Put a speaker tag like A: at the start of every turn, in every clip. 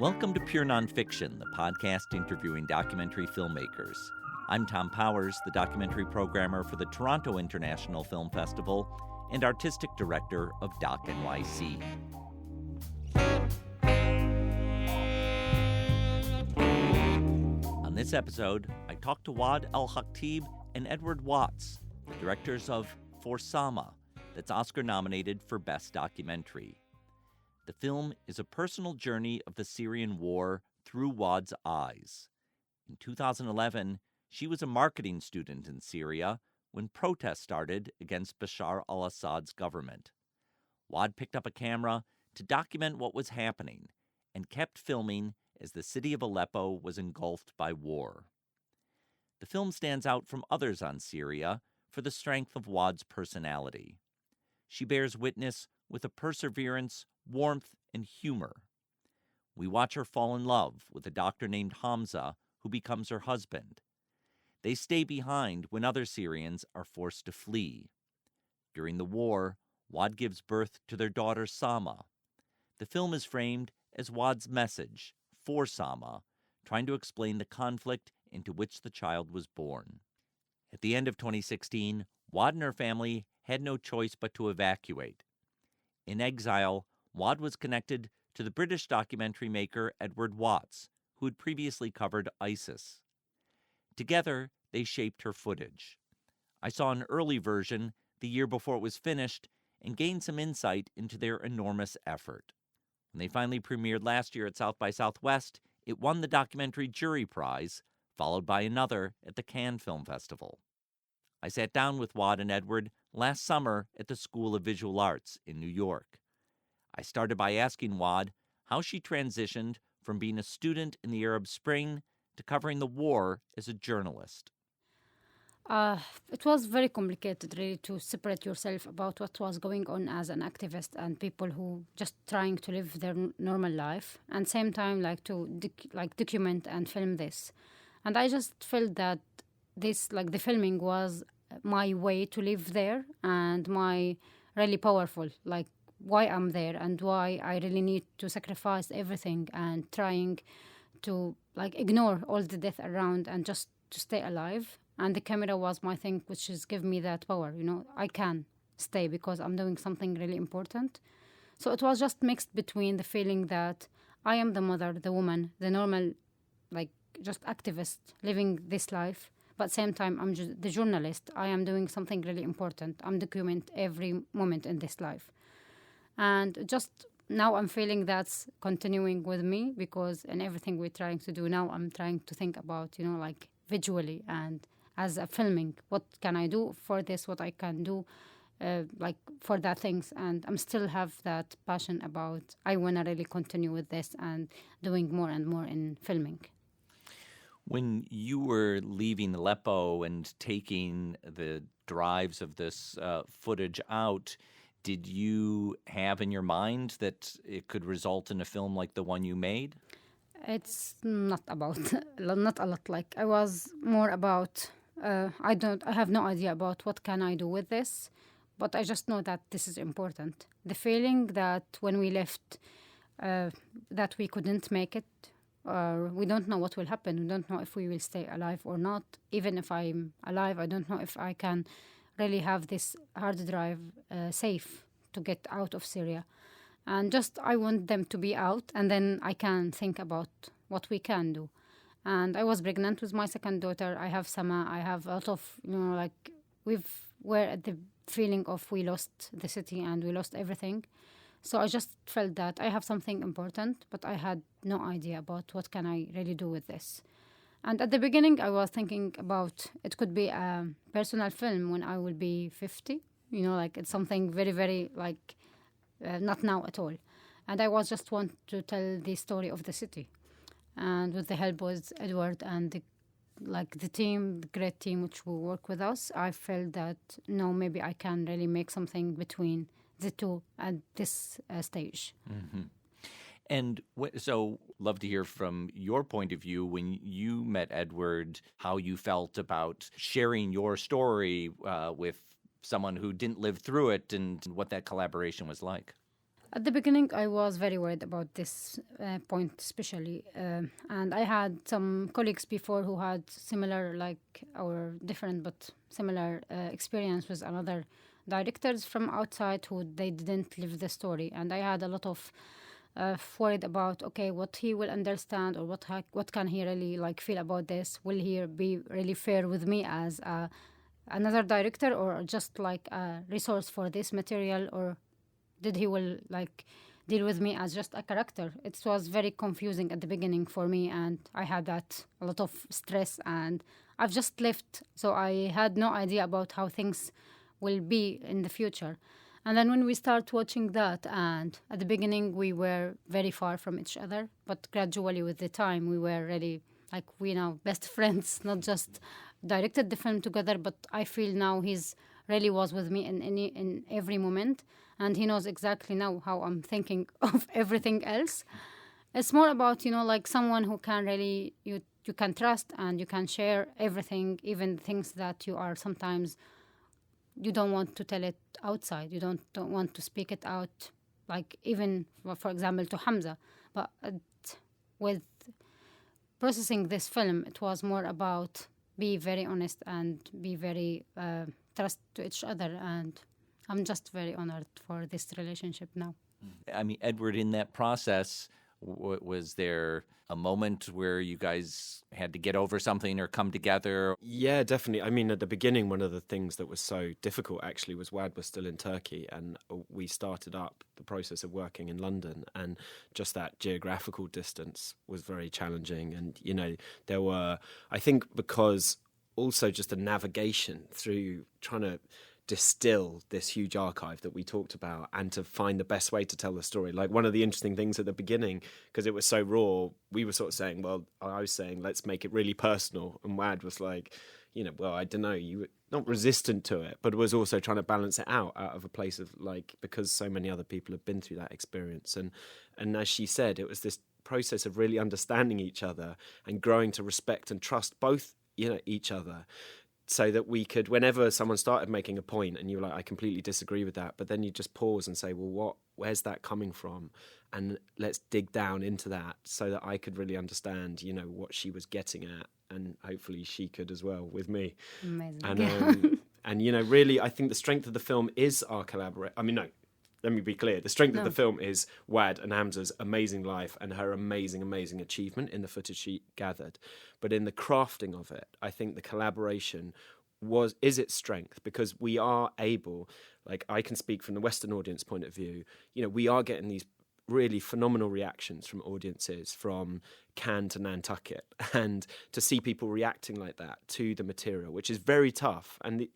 A: Welcome to Pure Nonfiction, the podcast interviewing documentary filmmakers. I'm Tom Powers, the documentary programmer for the Toronto International Film Festival and artistic director of Doc NYC. On this episode, I talked to Wad El-Khatib and Edward Watts, the directors of For Sama, that's Oscar-nominated for Best Documentary. The film is a personal journey of the Syrian war through Wad's eyes. In 2011, she was a marketing student in Syria when protests started against Bashar al-Assad's government. Wad picked up a camera to document what was happening and kept filming as the city of Aleppo was engulfed by war. The film stands out from others on Syria for the strength of Wad's personality. She bears witness with a perseverance, warmth, and humor. We watch her fall in love with a doctor named Hamza, who becomes her husband. They stay behind when other Syrians are forced to flee. During the war, Wad gives birth to their daughter Sama. The film is framed as Wad's message, for Sama, trying to explain the conflict into which the child was born. At the end of 2016, Wad and her family had no choice but to evacuate. In exile, Wad was connected to the British documentary maker Edward Watts, who had previously covered ISIS. Together, they shaped her footage. I saw an early version the year before it was finished and gained some insight into their enormous effort. When they finally premiered last year at South by Southwest, it won the Documentary Jury Prize, followed by another at the Cannes Film Festival. I sat down with Wad and Edward last summer at the School of Visual Arts in New York. I started by asking Wad how she transitioned from being a student in the Arab Spring to covering the war as a journalist.
B: It was very complicated, really, to separate yourself about what was going on as an activist and people who just trying to live their normal life, and same time to document and film this. And I just felt that this, the filming was my way to live there and my really powerful, why I'm there and why I really need to sacrifice everything and trying to ignore all the death around and just to stay alive. And the camera was my thing, which is give me that power. I can stay because I'm doing something really important. So it was just mixed between the feeling that I am the mother, the woman, the normal, just activist living this life. But same time, I'm the journalist. I am doing something really important. I'm document every moment in this life. And just now I'm feeling that's continuing with me because in everything we're trying to do now, I'm trying to think about, visually and as a filming, what can I do for this, what I can do, for that things. And I'm still have that passion about, I want to really continue with this and doing more and more in filming.
A: When you were leaving Aleppo and taking the drives of this footage out, did you have in your mind that it could result in a film like the one you made?
B: It's not about, not a lot. I was more about, I have no idea about what can I do with this, but I just know that this is important. The feeling that when we left, that we couldn't make it, we don't know what will happen. We don't know if we will stay alive or not. Even if I'm alive, I don't know if I can really have this hard drive safe to get out of Syria. And just I want them to be out, and then I can think about what we can do. And I was pregnant with my second daughter. I have Sama. I have a lot of, we're at the feeling of we lost the city and we lost everything. So I just felt that I have something important, but I had no idea about what can I really do with this. And at the beginning, I was thinking about it could be a personal film when I will be 50. It's something very, very, not now at all. And I was just want to tell the story of the city. And with the help with Edward and the team, the great team which will work with us, I felt that, no, maybe I can really make something between the two at this stage.
A: Mm-hmm. And so love to hear from your point of view when you met Edward, how you felt about sharing your story with someone who didn't live through it and what that collaboration was like.
B: At the beginning, I was very worried about this point, especially, and I had some colleagues before who had similar, like, or different but similar experience with another directors from outside who they didn't live the story, and I had a lot of worried about, okay, what he will understand, or what can he really like feel about this. Will he be really fair with me as another director, or just like a resource for this material, or did he will like deal with me as just a character? It was very confusing at the beginning for me, and I had that a lot of stress, and I've just left, so I had no idea about how things will be in the future. And then when we start watching that, and at the beginning we were very far from each other, but gradually with the time we were really like we now best friends, not just directed the film together, but I feel now he's really was with me in every moment, and he knows exactly now how I'm thinking of everything else. It's more about, like someone who can really you can trust, and you can share everything, even things that you are sometimes you don't want to tell it outside. You don't want to speak it out, like even for example to Hamza. But with processing this film, it was more about be very honest and be very trust to each other, and I'm just very honored for this relationship now.
A: I mean, Edward, in that process, was there a moment where you guys had to get over something or come together?
C: Yeah, definitely. I mean, at the beginning, one of the things that was so difficult actually was Wad was still in Turkey, and we started up the process of working in London, and just that geographical distance was very challenging. And, there were, I think, because also just the navigation through trying to distill this huge archive that we talked about and to find the best way to tell the story. Like, one of the interesting things at the beginning, because it was so raw, we were sort of saying, well, I was saying, let's make it really personal. And Wad was like, well, I don't know, you were not resistant to it, but was also trying to balance it out of a place of like, because so many other people have been through that experience. And as she said, it was this process of really understanding each other and growing to respect and trust both, each other, so that we could, whenever someone started making a point and you were like, I completely disagree with that, but then you just pause and say, well, where's that coming from? And let's dig down into that so that I could really understand, what she was getting at, and hopefully she could as well with me.
B: Amazing.
C: And really, I think the strength of the film is our collaboration. I mean, no, let me be clear. The strength of the film is Wad and Hamza's amazing life and her amazing, amazing achievement in the footage she gathered. But in the crafting of it, I think the collaboration is its strength, because we are able, like, I can speak from the Western audience point of view, we are getting these really phenomenal reactions from audiences from Cannes to Nantucket, and to see people reacting like that to the material, which is very tough. And,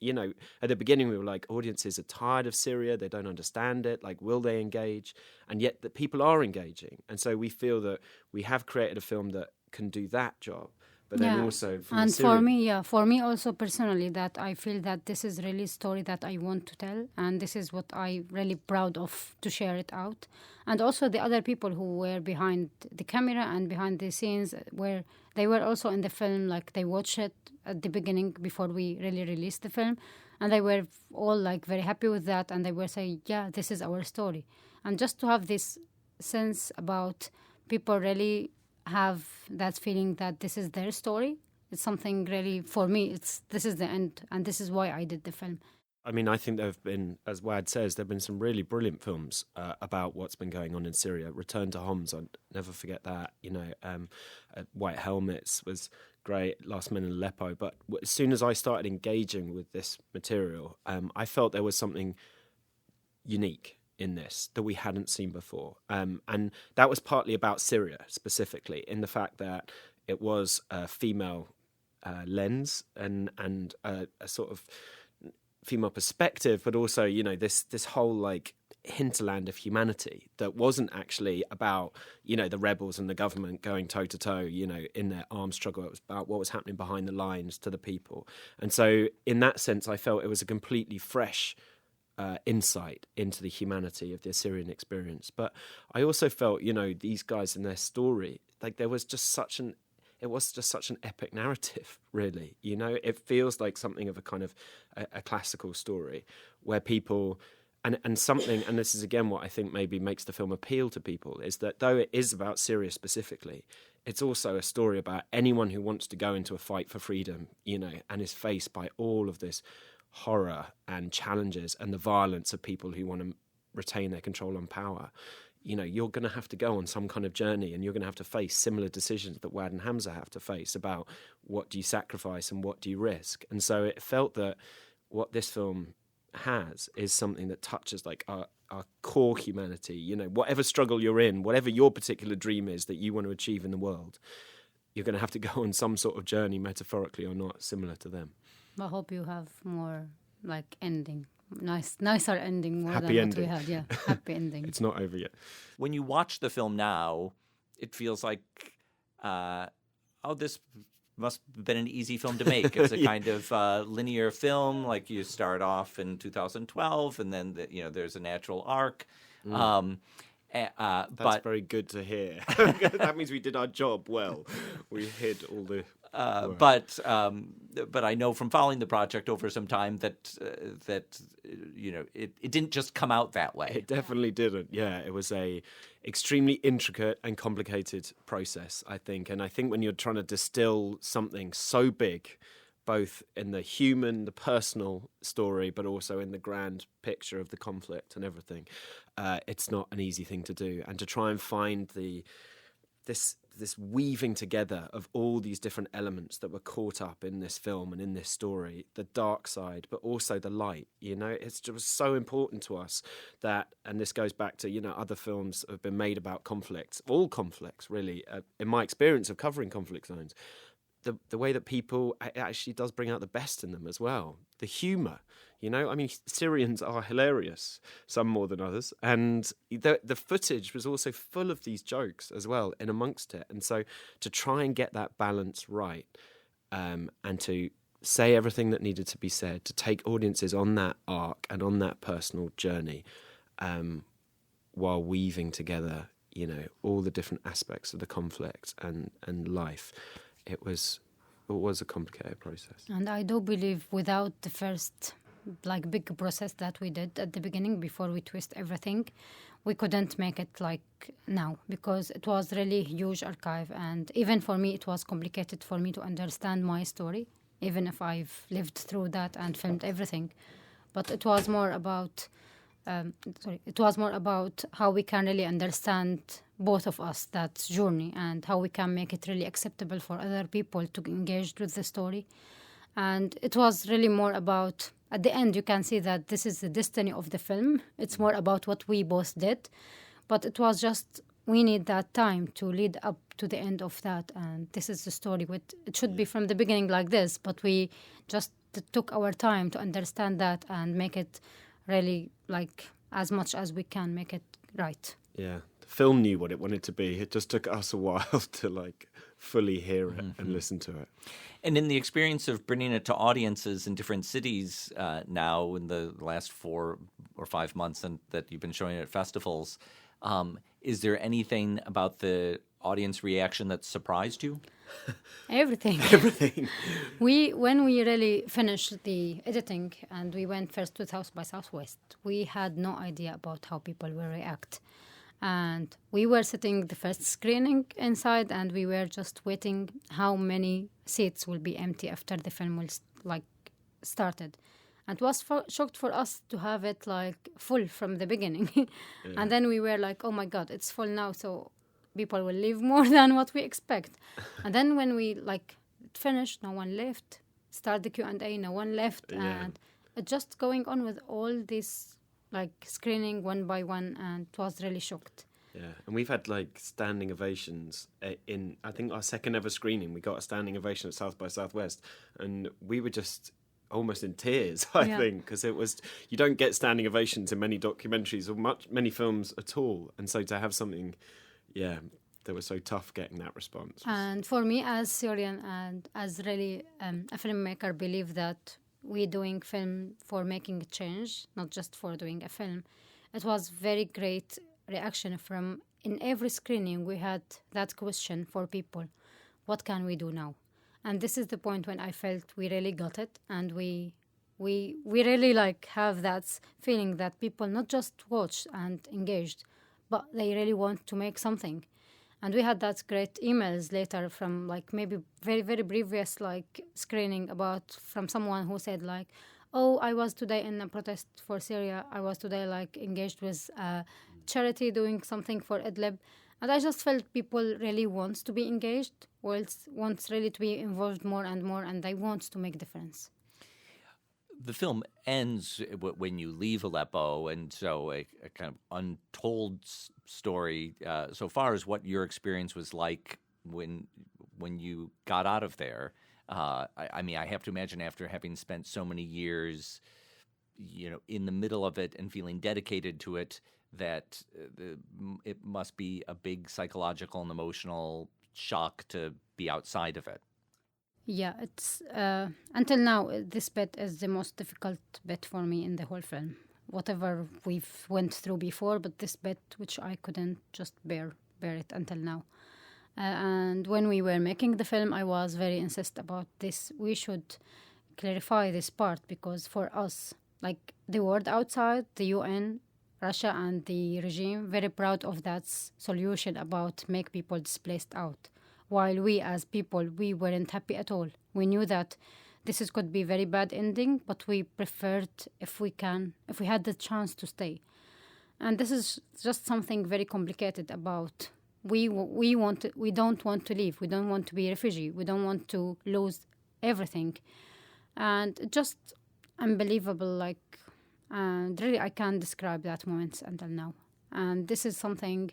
C: at the beginning we were like, audiences are tired of Syria, they don't understand it, like, will they engage? And yet the people are engaging. And so we feel that we have created a film that can do that job. But then also from
B: and
C: Syrian...
B: for me also personally, that I feel that this is really a story that I want to tell, and this is what I really proud of to share it out. And also the other people who were behind the camera and behind the scenes, where they were also in the film, like they watched it at the beginning before we really released the film, and they were all like very happy with that, and they were saying, yeah, this is our story. And just to have this sense about people really have that feeling that this is their story, it's something really, for me, this is the end, and this is why I did the film.
C: I mean, I think there have been, as Wad says, there have been some really brilliant films about what's been going on in Syria. Return to Homs, I'll never forget that. White Helmets was great, Last Men in Aleppo. But as soon as I started engaging with this material, I felt there was something unique in this that we hadn't seen before. And that was partly about Syria specifically, in the fact that it was a female lens and a sort of female perspective, but also, this whole like hinterland of humanity that wasn't actually about, the rebels and the government going toe to toe, in their armed struggle. It was about what was happening behind the lines to the people. And so in that sense, I felt it was a completely fresh insight into the humanity of the Assyrian experience. But I also felt, these guys and their story, like it was just such an epic narrative, really. It feels like something of a kind of a classical story where people And something, and this is again what I think maybe makes the film appeal to people, is that though it is about Syria specifically, it's also a story about anyone who wants to go into a fight for freedom, and is faced by all of this horror and challenges and the violence of people who want to retain their control and power. You're going to have to go on some kind of journey, and you're going to have to face similar decisions that Wad and Hamza have to face about what do you sacrifice and what do you risk. And so it felt that what this film has is something that touches like our core humanity. Whatever struggle you're in, whatever your particular dream is that you want to achieve in the world, you're going to have to go on some sort of journey, metaphorically or not, similar to them.
B: I hope you have more like ending, nicer ending, more
C: Happy
B: than
C: ending.
B: what we had. Yeah, happy ending.
C: It's not over yet.
A: When you watch the film now, it feels like, this must have been an easy film to make. It's a kind of linear film. Like you start off in 2012, and then there's a natural arc.
C: That's very good to hear. That means we did our job well. We hid all the.
A: But I know from following the project over some time that it didn't just come out that way.
C: It definitely didn't. Yeah, it was a extremely intricate and complicated process, I think. And I think when you're trying to distill something so big, both in the human, the personal story, but also in the grand picture of the conflict and everything, it's not an easy thing to do. And to try and find this weaving together of all these different elements that were caught up in this film and in this story, the dark side, but also the light, it's just so important to us that, and this goes back to, other films that have been made about conflicts, all conflicts really, in my experience of covering conflict zones, the way that people, it actually does bring out the best in them as well. The humour, Syrians are hilarious, some more than others. And the footage was also full of these jokes as well in amongst it. And so to try and get that balance right, and to say everything that needed to be said, to take audiences on that arc and on that personal journey, while weaving together, all the different aspects of the conflict and life. It was a complicated process.
B: And I do believe without the first big process that we did at the beginning before we twist everything, we couldn't make it like now, because it was really huge archive. And even for me, it was complicated for me to understand my story, even if I've lived through that and filmed everything. But it was more about how we can really understand both of us, that journey, and how we can make it really acceptable for other people to engage with the story. And it was really more about, at the end, you can see that this is the destiny of the film. It's more about what we both did. But it was just, we need that time to lead up to the end of that. And this is the story. It should be from the beginning like this, but we just took our time to understand that and make it really, as much as we can, make it right.
C: Yeah. The film knew what it wanted to be. It just took us a while to fully hear it and listen to it.
A: And in the experience of bringing it to audiences in different cities now in the last 4 or 5 months that you've been showing it at festivals, is there anything about the audience reaction that surprised you?
B: Everything.
C: Everything.
B: When we really finished the editing and we went first to South by Southwest, we had no idea about how people will react. And we were sitting the first screening inside, and we were just waiting how many seats will be empty after the film will started. And it was shocked for us to have it full from the beginning. Yeah. And then we were like, oh my God, it's full now, so people will leave more than what we expect. And then when we finished, no one left. Start the Q&A, no one left.
C: Yeah.
B: And it just going on with all this screening one by one, and it was really shocked.
C: Yeah, and we've had standing ovations in, I think, our second ever screening. We got a standing ovation at South by Southwest, and we were just almost in tears, I think, because it was, you don't get standing ovations in many documentaries or many films at all. And so to have something, that was so tough getting that response.
B: And for me, as Syrian and as really a filmmaker, believe that we're doing film for making a change, not just for doing a film. It was very great reaction from, in every screening, we had that question for people, what can we do now? And this is the point when I felt we really got it, and we We really like have that feeling that people not just watch and engaged, but they really want to make something. And we had that great emails later from like maybe very, very previous like screening about from someone who said like, oh, I was today in a protest for Syria. I was today like engaged with a charity doing something for Idlib. And I just felt people really wants to be engaged, wants really to be involved more and more, and they want to make difference.
A: The film ends when you leave Aleppo, and so a kind of untold story so far as what your experience was like when you got out of there. I mean, I have to imagine after having spent so many years, in the middle of it and feeling dedicated to it, that it must be a big psychological and emotional shock to be outside of it.
B: Yeah, it's until now this bit is the most difficult bit for me in the whole film. Whatever we've went through before, but this bit which I couldn't just bear it until now. And when we were making the film, I was very insist about this. We should clarify this part because for us, like the world outside, the UN, Russia and the regime, very proud of that solution about make people displaced out. While we as people, we weren't happy at all. We knew that this could be very bad ending, but we preferred if we had the chance to stay. And this is just something very complicated about we don't want to leave. We don't want to be a refugee. We don't want to lose everything. And just unbelievable, like, and really I can't describe that moment until now. And this is something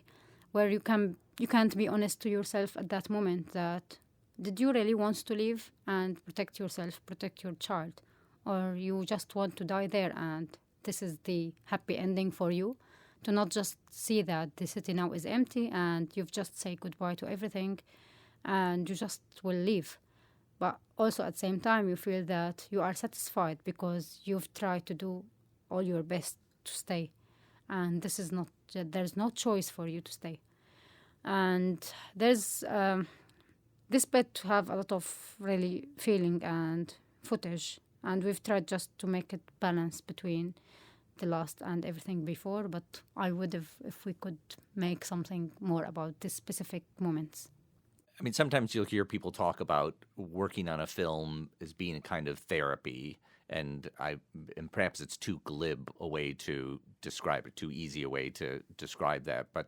B: where you can't be honest to yourself at that moment that did you really want to leave and protect yourself, protect your child, or you just want to die there and this is the happy ending for you, to not just see that the city now is empty and you've just say goodbye to everything and you just will leave. But also at the same time you feel that you are satisfied because you've tried to do all your best to stay, and there's no choice for you to stay. And there's this bit to have a lot of really feeling and footage, and we've tried just to make it balance between the last and everything before, but I would have if we could make something more about these specific moments.
A: I mean, sometimes you'll hear people talk about working on a film as being a kind of therapy, and perhaps it's too glib a way to describe it, too easy a way to describe that. But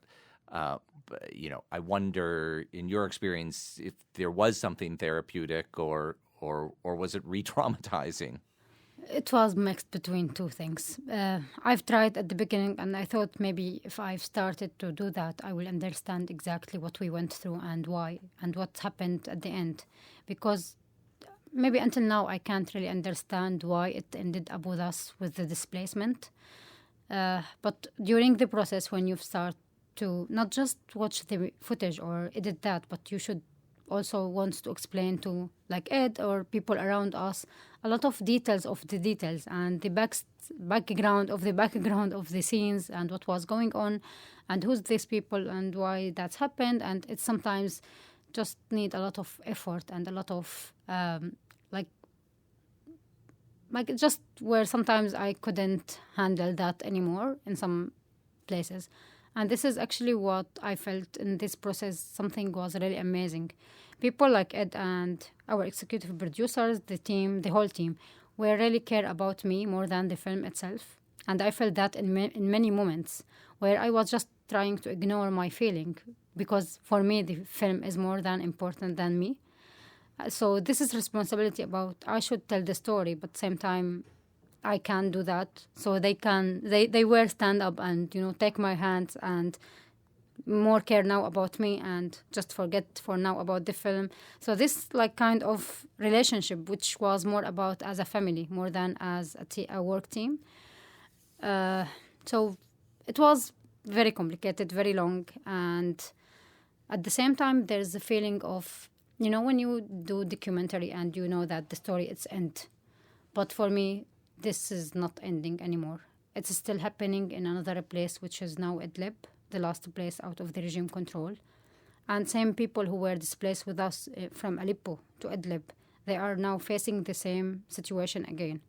A: I wonder, in your experience, if there was something therapeutic, or was it re-traumatizing?
B: It was mixed between two things. I've tried at the beginning, and I thought maybe if I've started to do that, I will understand exactly what we went through and why, and what happened at the end. Because maybe until now, I can't really understand why it ended up with us with the displacement. But during the process, when you start to not just watch the footage or edit that, but you should also wants to explain to like Ed or people around us a lot of details of the details and the background of the scenes and what was going on and who's these people and why that's happened. And it sometimes just need a lot of effort and a lot of like just where sometimes I couldn't handle that anymore in some places. And this is actually what I felt in this process. Something was really amazing. People like Ed and our executive producers, the whole team, were really care about me more than the film itself. And I felt that in many moments where I was just trying to ignore my feeling because for me the film is more than important than me. So this is responsibility about I should tell the story, but same time I can't do that. So they were stand up and take my hands and more care now about me and just forget for now about the film. So this like kind of relationship which was more about as a family more than as a work team. So it was very complicated, very long, and at the same time there's a feeling of when you do documentary and that the story it's end, but for me this is not ending anymore. It's still happening in another place, which is now Idlib, the last place out of the regime control. And same people who were displaced with us from Aleppo to Idlib, they are now facing the same situation again.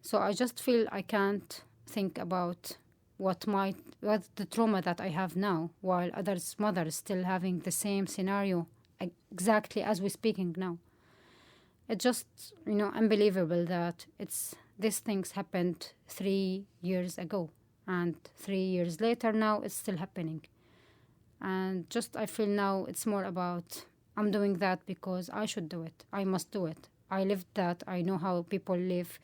B: So I just feel I can't think about what the trauma that I have now, while others' mothers still having the same scenario exactly as we're speaking now. It's just, unbelievable that these things happened 3 years ago, and 3 years later now it's still happening. And just I feel now it's more about I'm doing that because I should do it. I must do it. I lived that. I know how people live.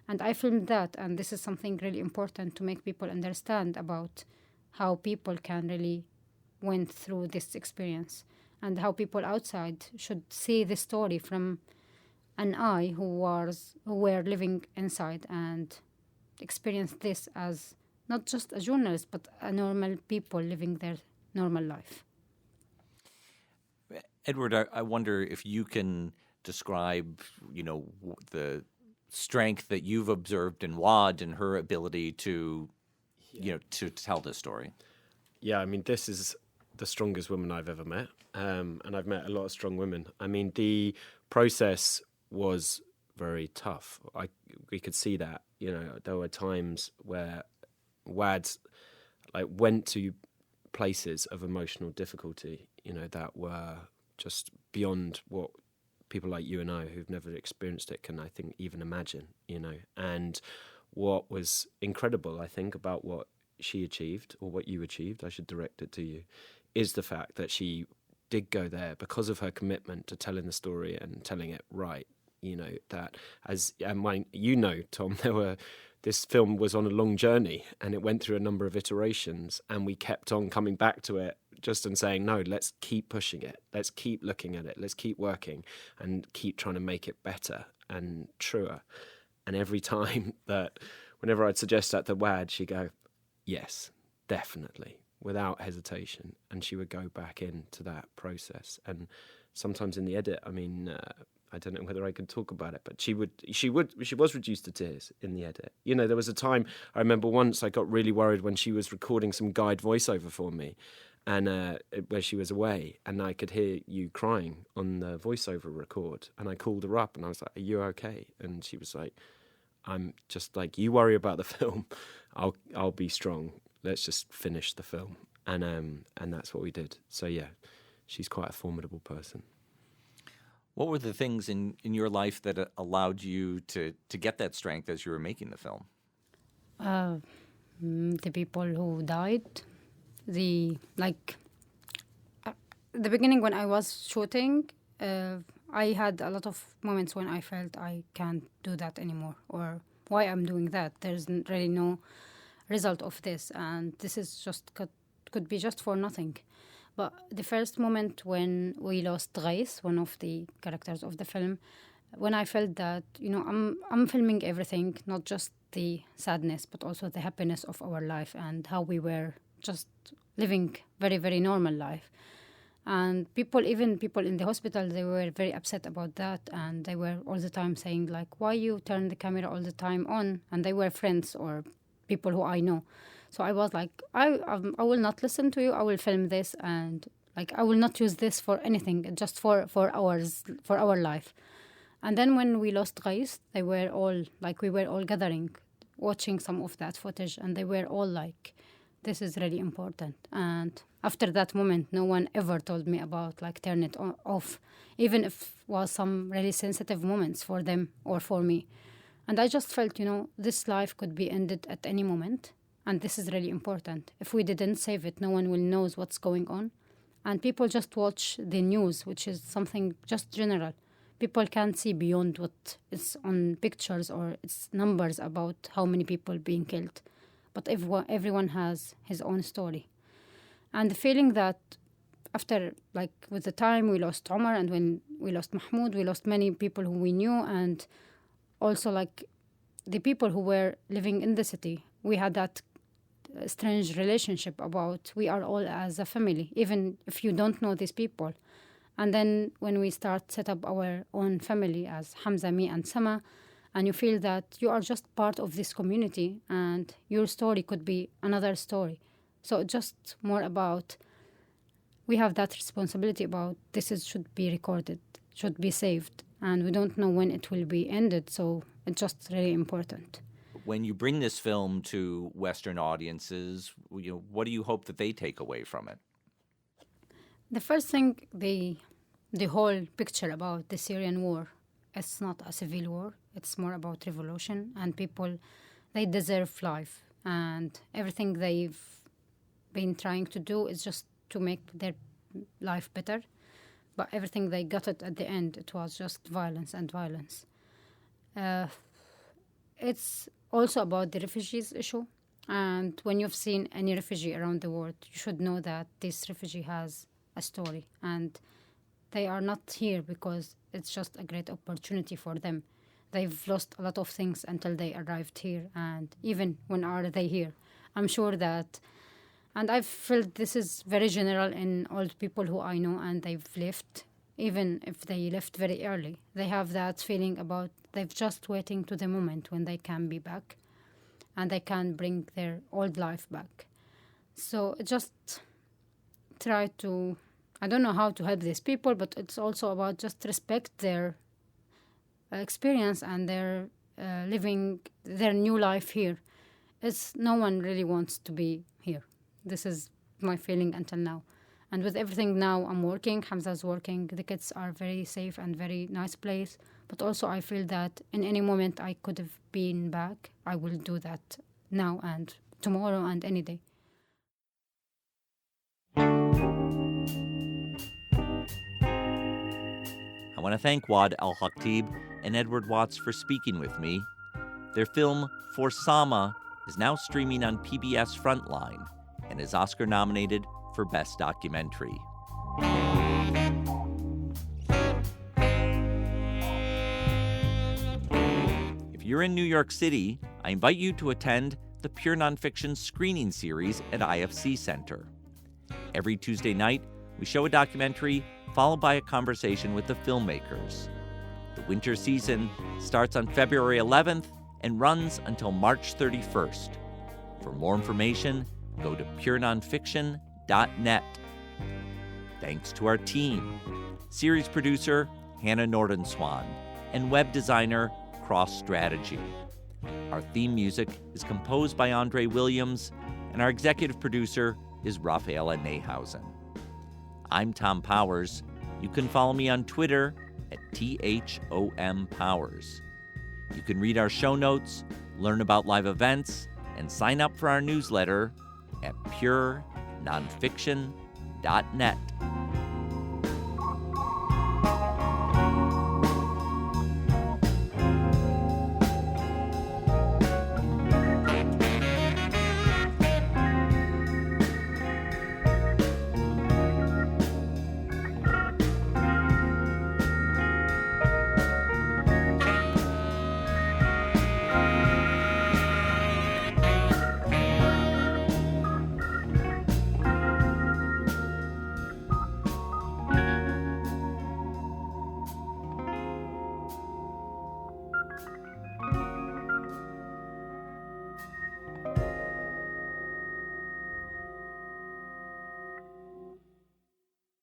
B: And I filmed that. And this is something really important to make people understand about how people can really went through this experience, and how people outside should see the story from an eye who were living inside and experienced this as not just a journalist, but a normal people living their normal life.
A: Edward, I wonder if you can describe, the strength that you've observed in Wad and her ability to, to tell this story.
C: Yeah, I mean, this is the strongest woman I've ever met, and I've met a lot of strong women. I mean, the process was very tough. We could see that. There were times where Wads went to places of emotional difficulty, that were just beyond what people like you and I who've never experienced it can, I think, even imagine, And what was incredible, I think, about what she achieved, or what you achieved, I should direct it to you, is the fact that she did go there because of her commitment to telling the story and telling it right. That Tom, this film was on a long journey, and it went through a number of iterations, and we kept on coming back to it just and saying, no, let's keep pushing it. Let's keep looking at it. Let's keep working and keep trying to make it better and truer. And every time whenever I'd suggest that to Wad, she'd go, yes, definitely, without hesitation. And she would go back into that process. And sometimes in the edit, I mean, I don't know whether I can talk about it, but she was reduced to tears in the edit. There was a time, I remember once I got really worried when she was recording some guide voiceover for me, and where she was away, and I could hear you crying on the voiceover record, and I called her up and I was like, are you okay? And she was like, I'm just like, you worry about the film, I'll be strong. Let's just finish the film. And that's what we did. So yeah, she's quite a formidable person.
A: What were the things in your life that allowed you to get that strength as you were making the film?
B: The people who died. The beginning when I was shooting, I had a lot of moments when I felt I can't do that anymore, or why I'm doing that. There's really no result of this, and this is just could be just for nothing. But the first moment when we lost Grace, one of the characters of the film, when I felt that, I'm filming everything, not just the sadness, but also the happiness of our life and how we were just living very, very normal life. And even people in the hospital, they were very upset about that. And they were all the time saying, why you turn the camera all the time on? And they were friends or people who I know. So I was like, I will not listen to you. I will film this, and I will not use this for anything, just for our life. And then when we lost Grace, they were all we were all gathering, watching some of that footage, and they were all like, this is really important. And after that moment, no one ever told me about turn it off, even if it was some really sensitive moments for them or for me. And I just felt, this life could be ended at any moment. And this is really important. If we didn't save it, no one will know what's going on. And people just watch the news, which is something just general. People can't see beyond what is on pictures or its numbers about how many people being killed. But everyone has his own story. And the feeling that after, with the time we lost Omar, and when we lost Mahmoud, we lost many people who we knew, and also the people who were living in the city. We had that strange relationship about we are all as a family, even if you don't know these people. And then when we set up our own family as Hamza, me, and Sama, and you feel that you are just part of this community and your story could be another story. So just more about, we have that responsibility about should be recorded, should be saved, and we don't know when it will be ended, so it's just really important.
A: When you bring this film to Western audiences, what do you hope that they take away from it?
B: The first thing, the whole picture about the Syrian war, it's not a civil war. It's more about revolution, and people, they deserve life. And everything they've been trying to do is just to make their life better. But everything they got it at the end, it was just violence and violence. It's also about the refugees issue. And when you've seen any refugee around the world, you should know that this refugee has a story. And they are not here because it's just a great opportunity for them. They've lost a lot of things until they arrived here. And even when are they here, I'm sure that, and I've felt this is very general in all the people who I know, and they've left, even if they left very early. They have that feeling about they've just waiting to the moment when they can be back and they can bring their old life back. So just try to, I don't know how to help these people, but it's also about just respect their experience and their living their new life here. It's no one really wants to be here. This is my feeling until now. And with everything now, I'm working, Hamza's working, the kids are very safe and very nice place. But also I feel that in any moment I could have been back, I will do that now and tomorrow and any day.
A: I want to thank Wad Al-Khatib and Edward Watts for speaking with me. Their film, For Sama, is now streaming on PBS Frontline and is Oscar nominated for Best Documentary. If you're in New York City, I invite you to attend the Pure Nonfiction screening series at IFC Center. Every Tuesday night, we show a documentary followed by a conversation with the filmmakers. The winter season starts on February 11th and runs until March 31st. For more information, go to purenonfiction.net. Thanks to our team, series producer Hannah Nordenswan and web designer Cross Strategy. Our theme music is composed by Andre Williams, and our executive producer is Rafaela Nehausen. I'm Tom Powers. You can follow me on Twitter at THOMPowers. You can read our show notes, learn about live events, and sign up for our newsletter at purenonfiction.net.